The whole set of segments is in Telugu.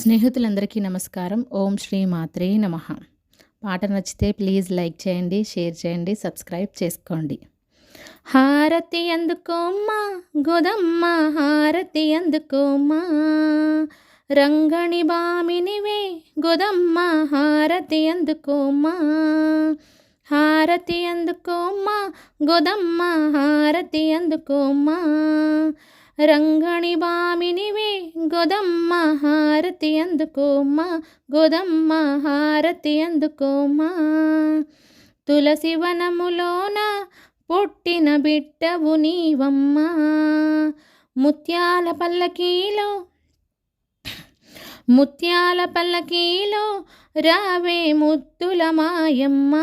స్నేహితులందరికీ నమస్కారం. ఓం శ్రీ మాత్రే నమః. పాట నచ్చితే ప్లీజ్ లైక్ చేయండి, షేర్ చేయండి, సబ్స్క్రైబ్ చేసుకోండి. హారతి అందుకోమ్మా గోదమ్మ, హారతి అందుకోమ్మా, రంగణి బామినివే గోదమ్మ, హారతి అందుకోమ్మా, హారతి అందుకోమ్మా గోదమ్మ, హారతి అందుకోమ్మా, రంగణి బామినివే గోదమ్మ, హారతి అందుకోమ్మా, గోదమ్మ, హారతి అందుకోమ్మా, తులసి వనములోన పుట్టిన బిడ్డవు నీవమ్మా, ముత్యాల పల్లకీలో రావే ముద్దుల మాయమ్మ,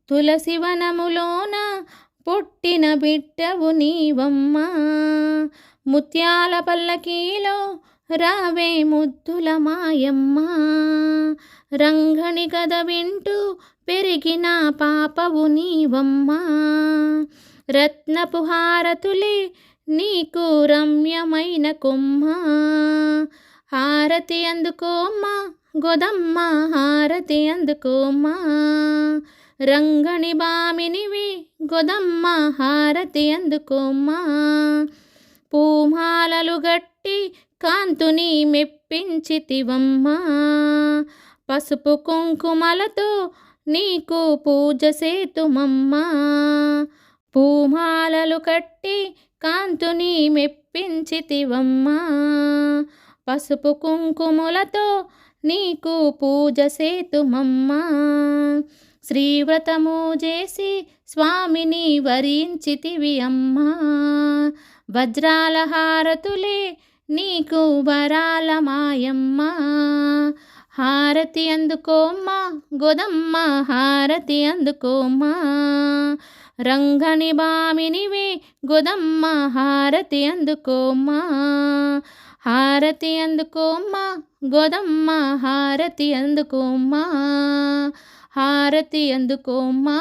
తులసి వనములోన పుట్టిన బిడ్డవు నీవమ్మా, ముత్యాల పల్లకీలో రావే ముద్దుల మాయమ్మ, రంగణి కథ వింటూ పెరిగిన పాపవు నీవమ్మా, రత్నపు హారతులే నీకు రమ్యమైన కొమ్మ, హారతి అందుకోమ్మా గోదమ్మ, హారతి అందుకోమ్మా, రంగణి బామినివి గోదమ్మ, హారతి అందుకోమ్మా, పూమాలలు గట్టి కాంతుని మెప్పించితివమ్మా, పసుపు కుంకుమలతో నీకు పూజ సేతుమమ్మా, పూమాలలు కట్టి కాంతుని మెప్పించితివమ్మా, పసుపు కుంకుమలతో నీకు పూజ సేతుమమ్మా, శ్రీవ్రతము చేసి స్వామిని వరించితివి అమ్మా, వజ్రాల హారతులే నీకు వరాల మాయమ్మ, హారతి అందుకోమ్మా గోదమ్మ, హారతి అందుకోమ్మా, రంగణి బామినివే గోదమ్మ, హారతి అందుకోమ్మా, హారతి అందుకోమ్మా గోదమ్మ, హారతి అందుకోమ్మా, హారతి అందుకోమ్మా.